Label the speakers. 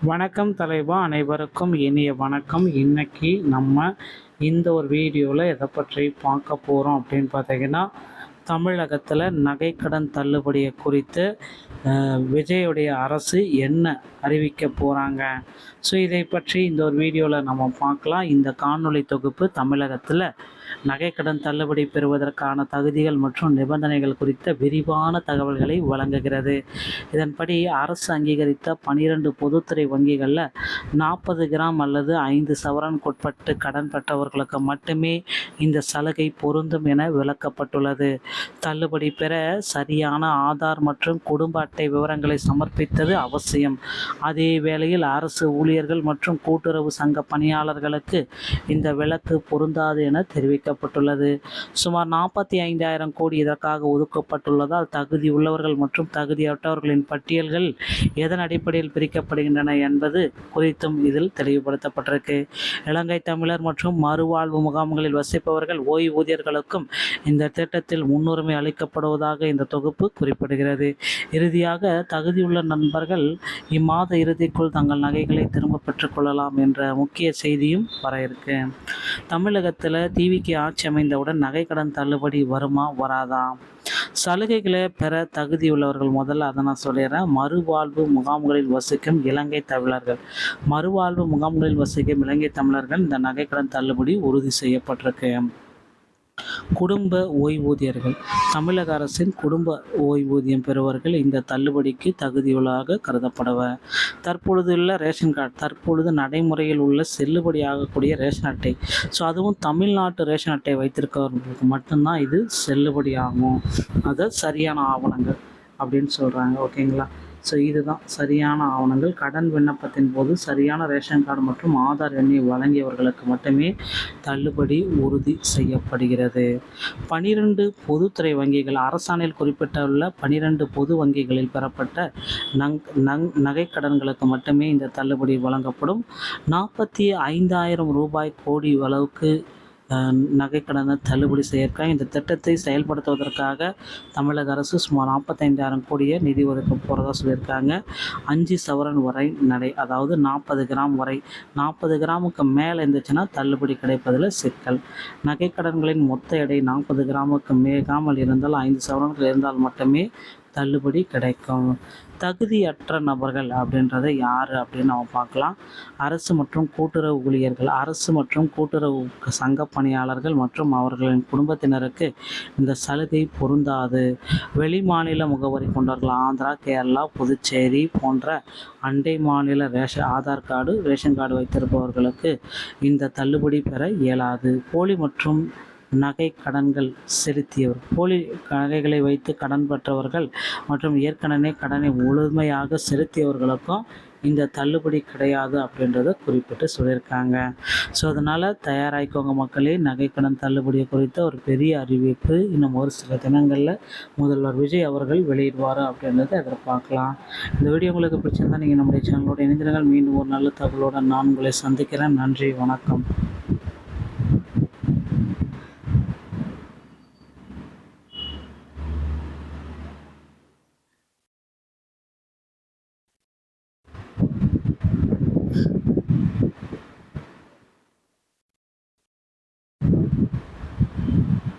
Speaker 1: வணக்கம் தலைவா, அனைவருக்கும் இனிய வணக்கம். இன்னைக்கு நம்ம இந்த ஒரு வீடியோவில் எதை பற்றி பார்க்க போகிறோம் அப்படின்னு பார்த்தீங்கன்னா, தமிழகத்தில் நகைக்கடன் தள்ளுபடியை குறித்து விஜயுடைய அரசு என்ன அறிவிக்க போகிறாங்க. ஸோ இதை பற்றி இந்த ஒரு வீடியோவில் நம்ம பார்க்கலாம். இந்த காணொளி தொகுப்பு தமிழகத்தில் நகைக்கடன் தள்ளுபடி பெறுவதற்கான தகுதிகள் மற்றும் நிபந்தனைகள் குறித்த விரிவான தகவல்களை வழங்குகிறது. இதன்படி அரசு அங்கீகரித்த 12 பொதுத்துறை வங்கிகளில் 40 கிராம் அல்லது 5 சவரனுக்குட்பட்டு கடன் பெற்றவர்களுக்கு மட்டுமே இந்த சலுகை பொருந்தும் என விளக்கப்பட்டுள்ளது. தள்ளுபடி பெற சரியான ஆதார் மற்றும் குடும்ப அட்டை விவரங்களை சமர்ப்பித்தது அவசியம். அதே வேளையில் அரசு ஊழியர்கள் மற்றும் கூட்டுறவு சங்க பணியாளர்களுக்கு இந்த விலக்கு பொருந்தாது என தெரிவிக்கப்பட்டுள்ளது. சுமார் 45,000 கோடி இதற்காக ஒதுக்கப்பட்டுள்ளதால் தகுதி உள்ளவர்கள் மற்றும் தகுதியற்றவர்களின் பட்டியல்கள் எதன் அடிப்படையில் பிரிக்கப்படுகின்றன என்பது குறித்தும் இதில் தெளிவுபடுத்தப்பட்டிருக்கு. இலங்கை தமிழர் மற்றும் மறுவாழ்வு முகாம்களில் வசிப்பவர்கள் ஓய்வூதியர்களுக்கும் இந்த திட்டத்தில் முன்னுரிமை அளிக்கப்படுவதாக இந்த தொகுப்பு குறிப்பிடுகிறது. இறுதியாக தகுதியுள்ள நண்பர்கள் இம்மாத இறுதிக்குள் தங்கள் நகைகளை திரும்ப பெற்றுக்கொள்ளலாம் என்ற முக்கிய செய்தியும் வர இருக்கு. தமிழகத்தில் டிவிக்கு ஆட்சி அமைந்தவுடன் நகைக்கடன் தள்ளுபடி வருமா வராதா? சலுகைகளை பெற தகுதியுள்ளவர்கள், முதல்ல அதை நான் சொல்லிடுறேன். மறுவாழ்வு முகாம்களில் வசிக்கும் இலங்கை தமிழர்கள் இந்த நகைக்கடன் தள்ளுபடி உறுதி செய்யப்பட்டிருக்கு. குடும்ப ஓய்வூதியர்கள், தமிழக அரசின் குடும்ப ஓய்வூதியம் பெறுவர்கள் இந்த தள்ளுபடிக்கு தகுதியுள்ளதாக கருதப்படுவர். தற்பொழுதுள்ள ரேஷன் கார்டு, தற்பொழுது நடைமுறையில் உள்ள செல்லுபடியாகக்கூடிய ரேஷன் அட்டை, ஸோ அதுவும் தமிழ்நாட்டு ரேஷன் அட்டை வைத்திருக்கிறவர்களுக்கு மட்டும்தான் இது செல்லுபடியாகும். அது சரியான ஆவணங்கள் அப்படின்னு சொல்கிறாங்க. ஓகேங்களா? ஸோ இதுதான் சரியான ஆவணங்கள். கடன் விண்ணப்பத்தின் போது சரியான ரேஷன் கார்டு மற்றும் ஆதார் எண்ணை வழங்கியவர்களுக்கு மட்டுமே தள்ளுபடி உறுதி செய்யப்படுகிறது. 12 பொதுத்துறை வங்கிகள், அரசாணையில் குறிப்பிட்டுள்ள 12 பொது வங்கிகளில் பெறப்பட்ட நகைக்கடன்களுக்கு மட்டுமே இந்த தள்ளுபடி வழங்கப்படும். 45,000 ரூபாய் கோடி அளவுக்கு நகைக்கடனை தள்ளுபடி செய்யிருக்காங்க. இந்த திட்டத்தை செயல்படுத்துவதற்காக தமிழக அரசு சுமார் 45,000 கோடியை நிதி ஒதுக்க போகிறதா சொல்லியிருக்காங்க. 5 சவரன் வரை நடை, அதாவது 40 கிராம் வரை. 40 கிராமுக்கு மேலே இருந்துச்சுன்னா தள்ளுபடி கிடைப்பதில் சிக்கல். நகைக்கடன்களின் மொத்த எடை 40 கிராமுக்கு மிகாமல் இருந்தால், 5 சவரன்கள் இருந்தால் மட்டுமே தள்ளுபடி கிடைக்கும். தகுதியற்ற நபர்கள் அப்படின்றத யார் அப்படின்னு நம்ம பார்க்கலாம். அரசு மற்றும் கூட்டுறவு ஊழியர்கள், அரசு மற்றும் கூட்டுறவு சங்க பணியாளர்கள் மற்றும் அவர்களின் குடும்பத்தினருக்கு இந்த சலுகை பொருந்தாது. வெளி மாநில முகவரி கொண்டவர்கள், ஆந்திரா, கேரளா, புதுச்சேரி போன்ற அண்டை மாநில ஆதார் கார்டு, ரேஷன் கார்டு வைத்திருப்பவர்களுக்கு இந்த தள்ளுபடி பெற இயலாது. போலி மற்றும் நகை கடன்கள் செலுத்தியவர், போலி நகைகளை வைத்து கடன் பெற்றவர்கள் மற்றும் ஏற்கனவே கடனை முழுமையாக செலுத்தியவர்களுக்கும் இந்த தள்ளுபடி கிடையாது அப்படின்றத குறிப்பிட்டு சொல்லியிருக்காங்க. ஸோ அதனால் தயாராகிக்கோங்க மக்களே. நகைக்கடன் தள்ளுபடியை குறித்த ஒரு பெரிய அறிவிப்பு இன்னும் ஒரு சில தினங்களில் முதல்வர் விஜய் அவர்கள் வெளியிடுவார் அப்படின்றத எதிர்பார்க்கலாம். இந்த வீடியோ உங்களுக்கு பிடிச்சிருந்தால் நீங்கள் நம்முடைய சேனலோட இணைந்திருங்கள். மீண்டும் ஒரு நல்ல தகவலோடு நான் உங்களை சந்திக்கிறேன். நன்றி, வணக்கம்.